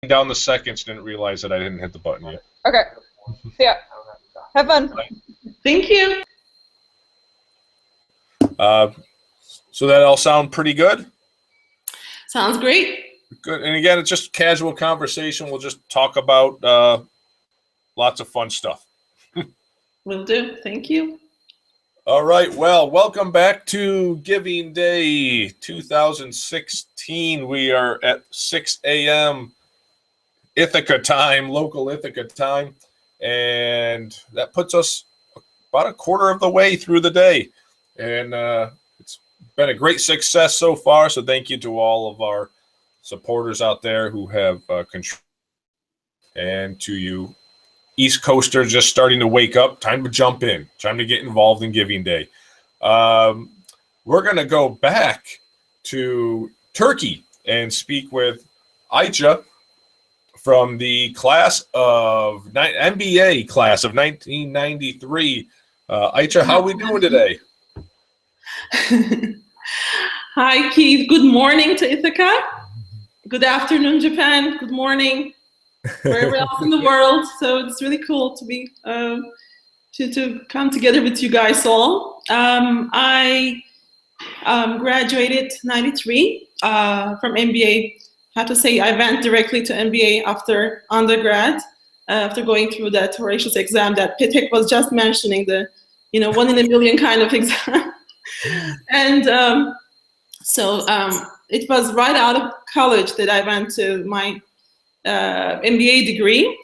down the seconds, didn't realize that I didn't hit the button yet. Okay. Yeah. Have fun. Thank you. So that all sound pretty good? Sounds great. Good. And again, it's just casual conversation. We'll just talk about lots of fun stuff. Will do. Thank you. All right. Well, welcome back to Giving Day 2016. We are at 6 a.m. Ithaca time, local Ithaca time. And that puts us about a quarter of the way through the day. And it's been a great success so far. So thank you to all of our supporters out there who have contributed. And to you East Coasters just starting to wake up, time to jump in, time to get involved in Giving Day. We're going to go back to Turkey and speak with Ayca from the MBA class of 1993. Ayca, how are we doing today? Hi, Keith. Good morning to Ithaca. Good afternoon, Japan. Good morning, wherever else in the world. So it's really cool to be to come together with you guys all. I graduated '93 from MBA. I have to say I went directly to MBA after undergrad, after going through that voracious exam that Petek was just mentioning, the 1 in a million kind of exam. And so it was right out of college that I went to my MBA degree.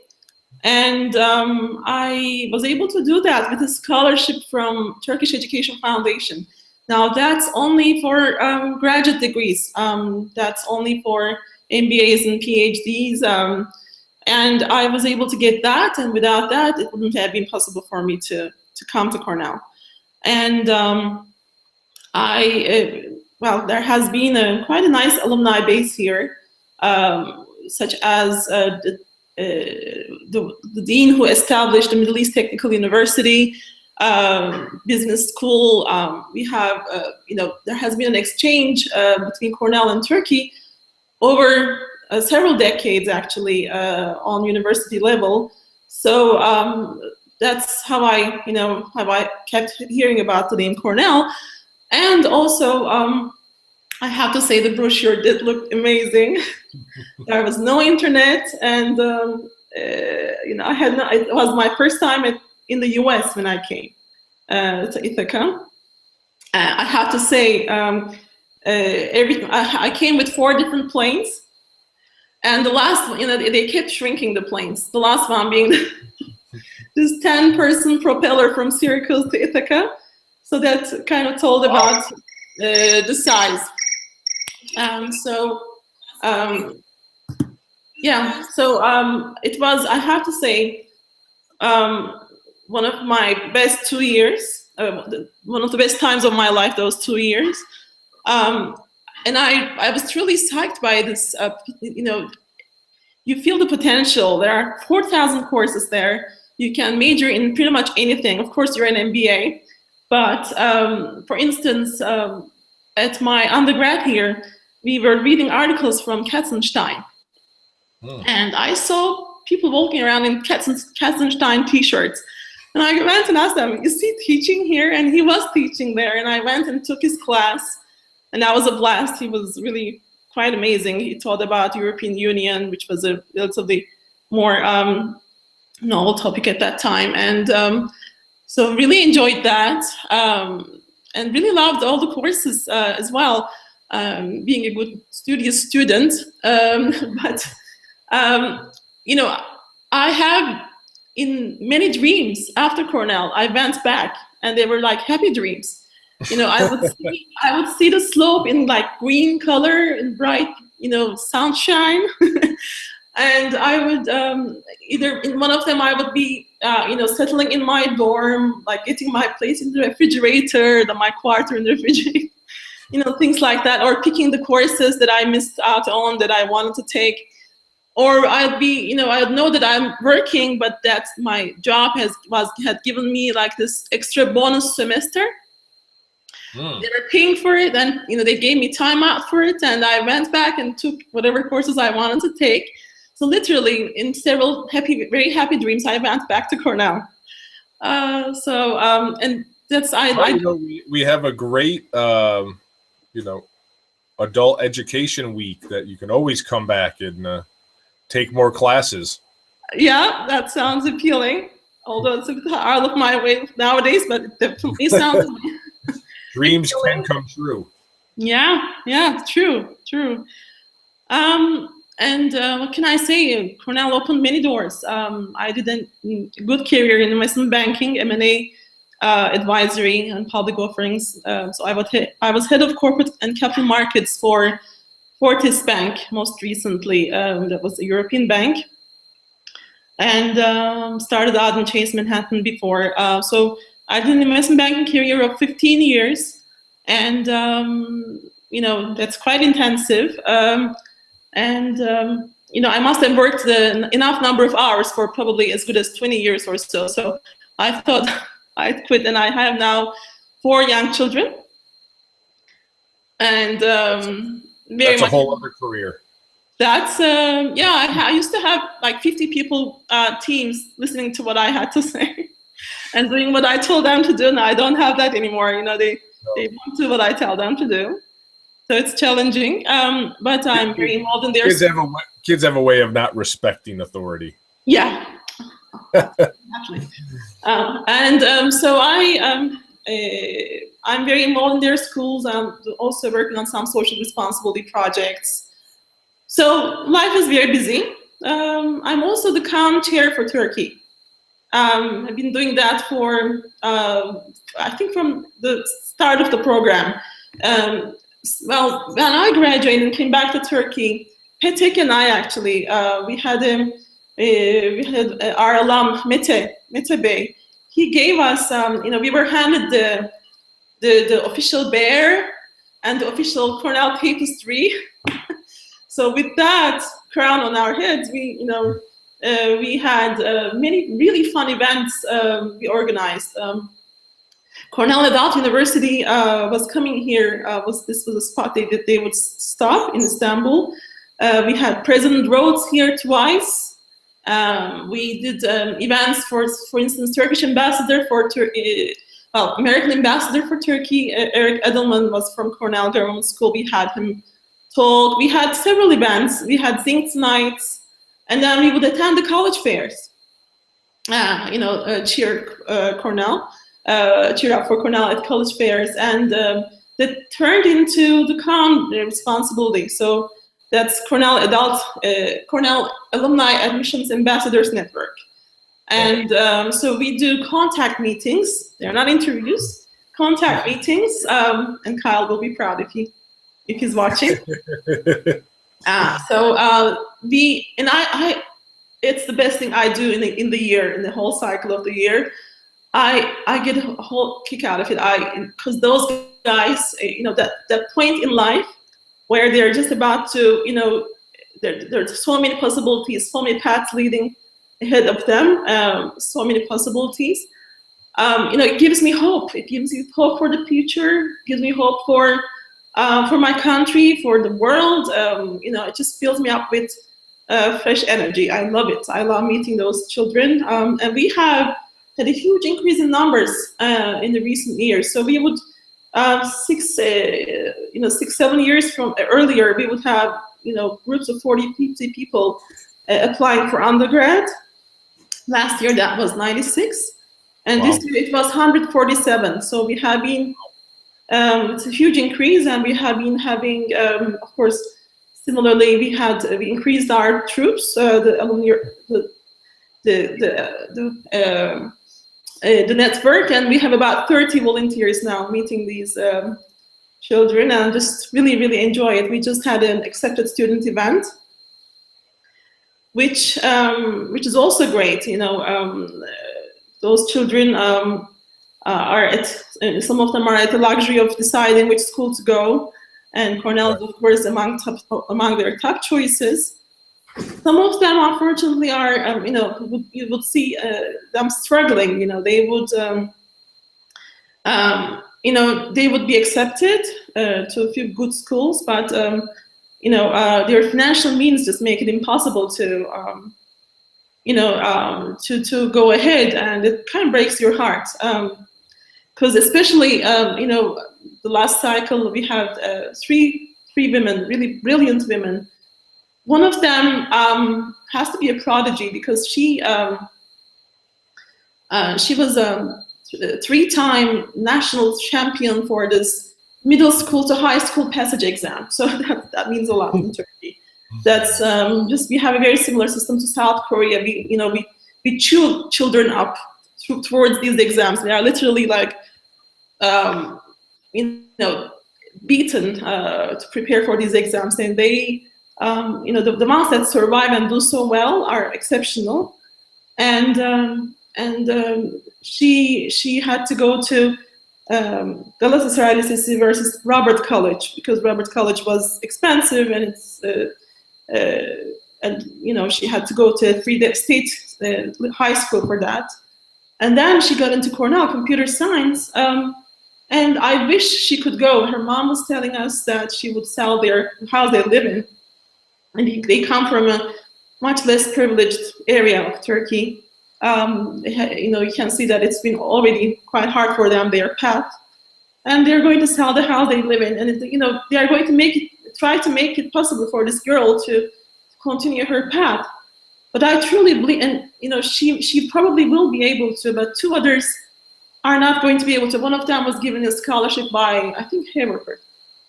And I was able to do that with a scholarship from Turkish Education Foundation. Now that's only for graduate degrees. That's only for MBAs and PhDs. And I was able to get that, and without that, it wouldn't have been possible for me to come to Cornell. And well, there has been quite a nice alumni base here, such as the dean who established the Middle East Technical University, business school. We have, there has been an exchange between Cornell and Turkey over several decades, actually, on university level. So that's how I kept hearing about the name Cornell. And also, I have to say the brochure did look amazing. There was no internet, and it was my first time in the US when I came to Ithaca. I have to say, I came with 4 different planes, and the last one, they kept shrinking the planes. The last one being this 10-person propeller from Syracuse to Ithaca. So that kind of told about the size. It was, I have to say, one of my best 2 years, one of the best times of my life, those 2 years. And I was truly psyched by this, you feel the potential. There are 4,000 courses there. You can major in pretty much anything. Of course, you're an MBA. But for instance, at my undergrad here, we were reading articles from Katzenstein. And I saw people walking around in Katzenstein t-shirts. And I went and asked them, is he teaching here? And he was teaching there. And I went and took his class. And that was a blast. He was really quite amazing. He taught about European Union, which was a relatively more novel topic at that time. And so really enjoyed that, and really loved all the courses as well, being a good studious student. I have in many dreams after Cornell, I went back and they were like happy dreams. I would see the slope in like green color and bright, sunshine. And I would, either in one of them, I would be, settling in my dorm, like getting my place in the refrigerator, my quarter in the refrigerator, things like that, or picking the courses that I missed out on that I wanted to take. Or I'd be, I'd know that I'm working, but that my job had given me like this extra bonus semester. They were paying for it, and they gave me time out for it, and I went back and took whatever courses I wanted to take. So literally, in several very happy dreams, I went back to Cornell. And that's Well, we have a great adult education week that you can always come back and take more classes. Yeah, that sounds appealing. Although it's a bit out of my way nowadays, but it definitely sounds. Dreams can come true. Yeah, true. What can I say? Cornell opened many doors. I did a good career in investment banking, M&A, advisory, and public offerings. So I was head of corporate and capital markets for Fortis Bank most recently. That was a European bank. And started out in Chase Manhattan before. So I did an investment banking career of 15 years. And, that's quite intensive. I must have worked enough number of hours for probably as good as 20 years or so. So I thought I'd quit, and I have now 4 young children. And that's a whole other career. That's, I used to have like 50 people teams listening to what I had to say and doing what I told them to do. Now I don't have that anymore. They want to do what I tell them to do. So it's challenging, but I'm very involved in their kids have a way of not respecting authority. Yeah, actually. So I'm very involved in their schools. I'm also working on some social responsibility projects. So life is very busy. I'm also the CAM chair for Turkey. I've been doing that for, I think from the start of the program. Well, when I graduated and came back to Turkey, Petek and I actually, we had our alum, Mete Bey. He gave us, we were handed the official bear and the official Cornell tapestry. So with that crown on our heads, we had many really fun events we organized. Cornell Adult University was coming here. This was a spot they would stop in Istanbul. We had President Rhodes here twice. We did events for instance, Turkish ambassador for American ambassador for Turkey. Eric Edelman was from Cornell Government School. We had him talk. We had several events. We had Zinc nights, and then we would attend the college fairs. Cheer Cornell. Cheer up for Cornell at college fairs, and that turned into the CAM responsibility. So that's Cornell Alumni Admissions Ambassadors Network. And so we do contact meetings. They're not interviews, contact meetings. And Kyle will be proud if he's watching. It's the best thing I do in the year, in the whole cycle of the year. I get a whole kick out of it. Because those guys, that point in life where they're just about to, there's so many possibilities, so many paths leading ahead of them, so many possibilities. It gives me hope. It gives me hope for the future. It gives me hope for my country, for the world. It just fills me up with fresh energy. I love it. I love meeting those children. And we have had a huge increase in numbers in the recent years. So we would 7 years from earlier, we would have groups of 40, 50 people applying for undergrad. Last year that was 96, and wow. This year it was 147. So we have been it's a huge increase, and we have been having, of course, similarly we increased our troops, the network, and we have about 30 volunteers now meeting these children, and just really, really enjoy it. We just had an accepted student event, which is also great. Those children are some of them are at the luxury of deciding which school to go, and Cornell is of course among their top choices. Some of them, unfortunately, are, you would see them struggling. They would, they would be accepted to a few good schools, but their financial means just make it impossible to, to go ahead, and it kind of breaks your heart. Because especially, the last cycle we had three women, really brilliant women. One of them has to be a prodigy because she was a 3-time national champion for this middle school to high school passage exam. So that means a lot in Turkey. That's we have a very similar system to South Korea. We chew children up towards these exams. They are literally like, beaten to prepare for these exams, and they, the ones that survive and do so well are exceptional. And she had to go to Galatasaray Lisesi versus Robert College, because Robert College was expensive, and it's she had to go to a free state high school for that. And then she got into Cornell computer science, and I wish she could go. Her mom was telling us that she would sell their house they live in, and they come from a much less privileged area of Turkey. You can see that it's been already quite hard for them, their path, and they're going to sell the house they live in, and they are going to try to make it possible for this girl to continue her path. But I truly believe, and she probably will be able to, but 2 others are not going to be able to. One of them was given a scholarship by, I think, Haverford,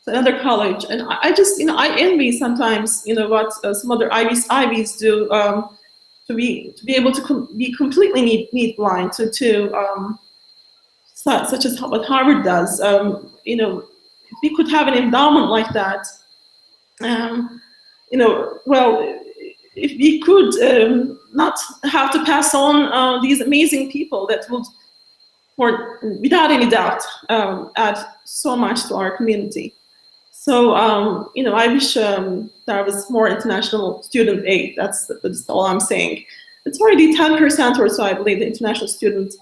another college, and I just, I envy sometimes, what some other Ivies do, to be able to be completely need blind, such as what Harvard does. If we could have an endowment like that, if we could not have to pass on these amazing people that would, without any doubt, add so much to our community. So, I wish there was more international student aid. That's all I'm saying. It's already 10% or so, I believe, the international student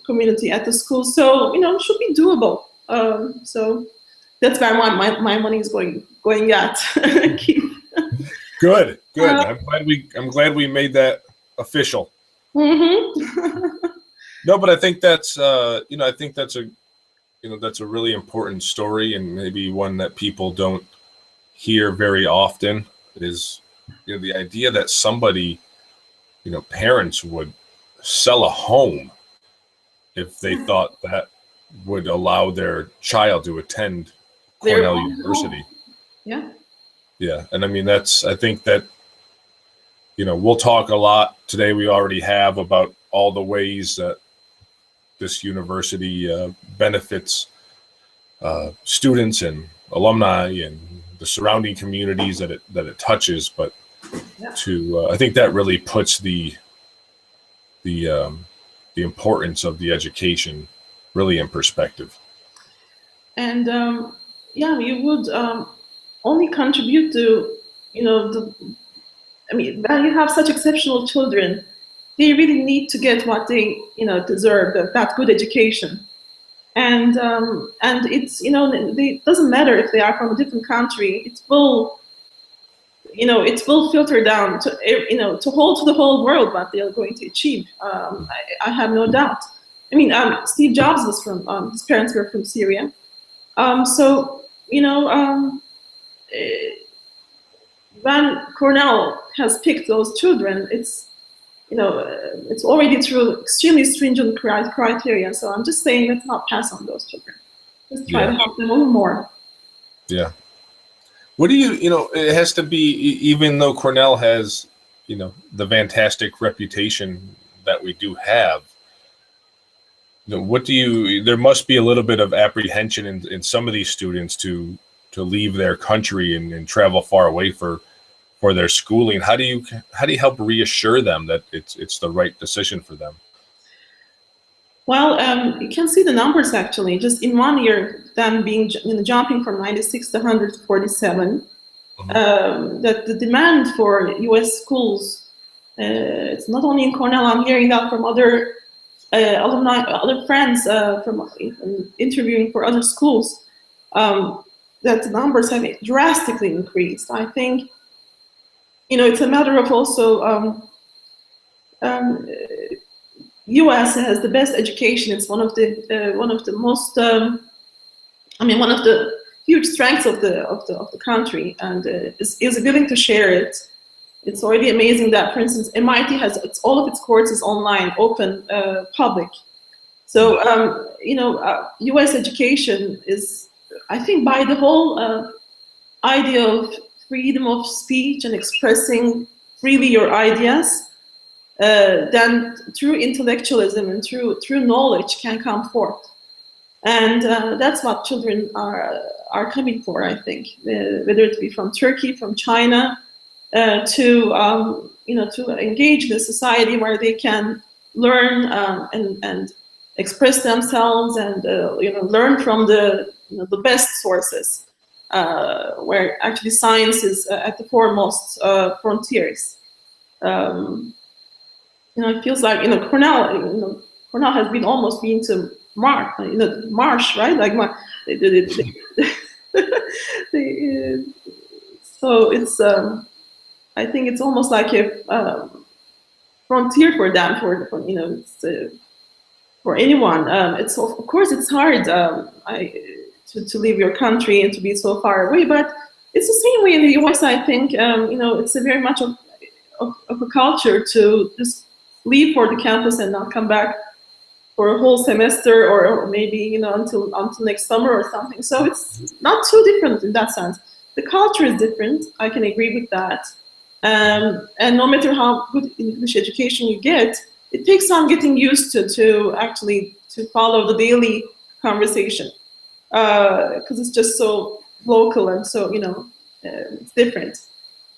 community at the school. So, it should be doable. So that's where my money is going at. Good. I'm glad we made that official. Mm-hmm. No, but I think that's that's a really important story, and maybe one that people don't hear very often. It is, the idea that somebody, parents would sell a home if they thought that would allow their child to attend Cornell University. Yeah. Yeah, and I mean I think that we'll talk a lot today. We already have about all the ways that this university benefits students and alumni and the surrounding communities that it touches. But I think that really puts the importance of the education really in perspective. And you would only contribute to when you have such exceptional children, they really need to get what they deserve, that good education. And it's it doesn't matter if they are from a different country. It will filter down to to the whole world what they are going to achieve. I have no doubt. Steve Jobs was from his parents were from Syria. When Cornell has picked those children, it's already through extremely stringent criteria. So I'm just saying, let's not pass on those children. Let's try to help them a little more. Yeah. What do it has to be, even though Cornell has, the fantastic reputation that we do have, there must be a little bit of apprehension in some of these students to leave their country and travel far away for their schooling. How do you help reassure them that it's the right decision for them? Well, you can see the numbers actually. Just in 1 year, them being jumping from 96 to 147. That the demand for U.S. schools, it's not only in Cornell. I'm hearing that from other alumni, other friends from interviewing for other schools. that the numbers have drastically increased. I think, it's a matter of also U.S. has the best education. It's one of the most, one of the huge strengths of the country, and is willing to share it. It's already amazing that, for instance, MIT has all of its courses online, open, public. So, U.S. education is, I think, by the whole idea of freedom of speech and expressing freely your ideas, then through intellectualism and through knowledge can come forth. And that's what children are coming for, I think, whether it be from Turkey, from China, to engage the society where they can learn and express themselves and learn from the best sources, where actually science is at the foremost frontiers. It feels like Cornell. Cornell has been almost been to Marsh, right? Like so it's. I think it's almost like a frontier for them. For anyone, it's of course it's hard to leave your country and to be so far away. But it's the same way in the U.S. I think it's a very much of a culture to just leave for the campus and not come back for a whole semester, or maybe until next summer or something. So it's not too different in that sense. The culture is different. I can agree with that. And no matter how good English education you get, it takes some getting used to actually follow the daily conversation, because it's just so local and so it's different.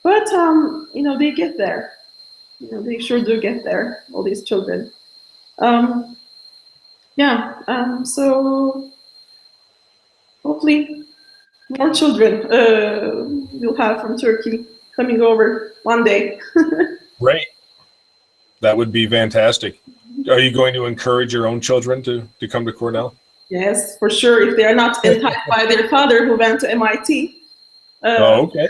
But they get there. They sure do get there. All these children. So hopefully more children we'll have from Turkey coming over one day. Great. That would be fantastic. Are you going to encourage your own children to come to Cornell? Yes, for sure. If they are not enticed by their father who went to MIT. Okay.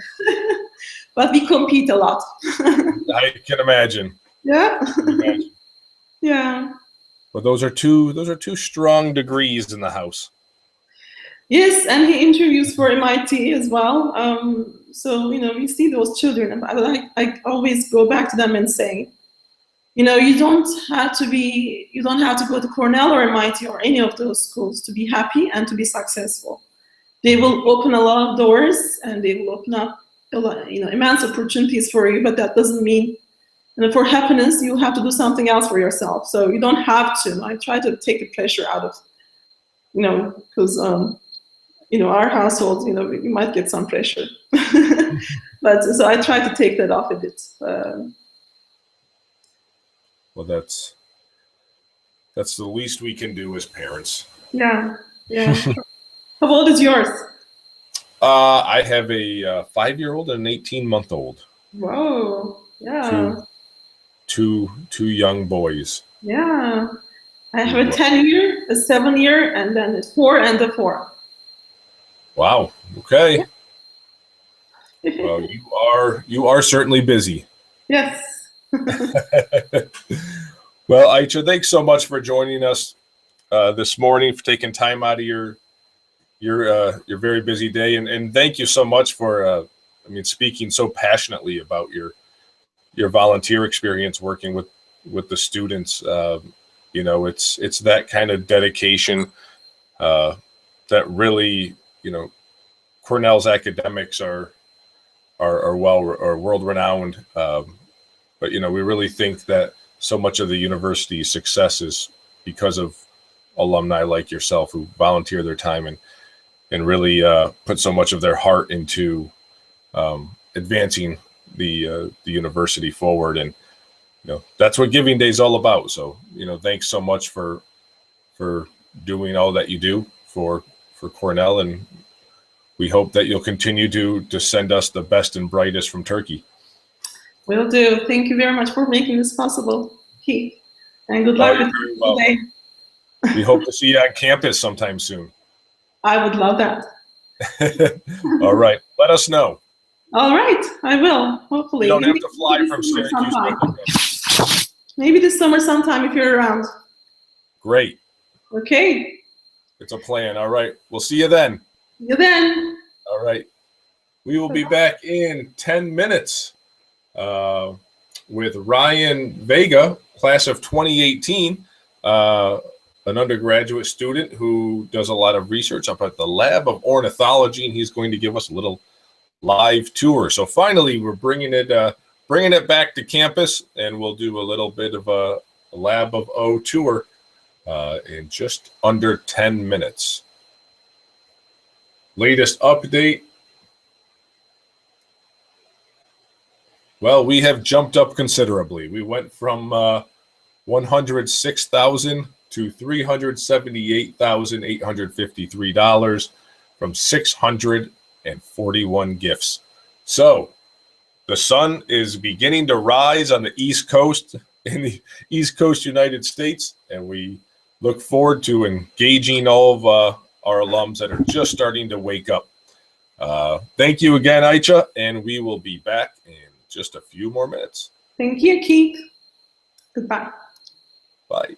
But we compete a lot. I can imagine. Yeah. Yeah. Well, those are two strong degrees in the house. Yes, and he interviews for MIT as well. So we see those children, and I always go back to them and say, you don't have to go to Cornell or MIT or any of those schools to be happy and to be successful. They will open a lot of doors, and they will open up a lot, immense opportunities for you. But that doesn't mean, for happiness, you have to do something else for yourself. So you don't have to. I try to take the pressure out of, because our household, we might get some pressure. But so I try to take that off a bit. Well, that's the least we can do as parents. Yeah. How old is yours? I have a 5-year-old and an 18-month-old. Whoa! Yeah. Two young boys. Yeah. I have a 10-year, a 7-year, and then a 4 and a 4. Wow. Okay. Well, you are certainly busy. Yes. Well, Ayca, thanks so much for joining us this morning, for taking time out of your very busy day, and thank you so much for speaking so passionately about your volunteer experience working with the students. It's that kind of dedication that really, Cornell's academics are world renowned, but we really think that so much of the university's success is because of alumni like yourself who volunteer their time and really put so much of their heart into advancing the university forward. And that's what Giving Day is all about. So thanks so much for doing all that you do for Cornell, and we hope that you'll continue to send us the best and brightest from Turkey. Will do. Thank you very much for making this possible, Keith. And good luck with today. We hope to see you on campus sometime soon. I would love that. All right. Let us know. All right, I will, hopefully. You don't have Maybe to fly this from summer Syracuse. sometime. Maybe this summer sometime if you're around. Great. Okay. It's a plan. All right. We'll see you then. See you then. All right. We will be back in 10 minutes with Ryan Vega, class of 2018, an undergraduate student who does a lot of research up at the Lab of Ornithology, and he's going to give us a little live tour. So finally, we're bringing it back to campus, and we'll do a little bit of a Lab of O tour in just under 10 minutes. Latest update. Well, we have jumped up considerably. We went from 106,000 to $378,853 from 641 gifts. So the sun is beginning to rise on the East Coast, in the East Coast United States, and we look forward to engaging all of our alums that are just starting to wake up. Thank you again, Ayca, and we will be back in just a few more minutes. Thank you, Keith. Goodbye. Bye.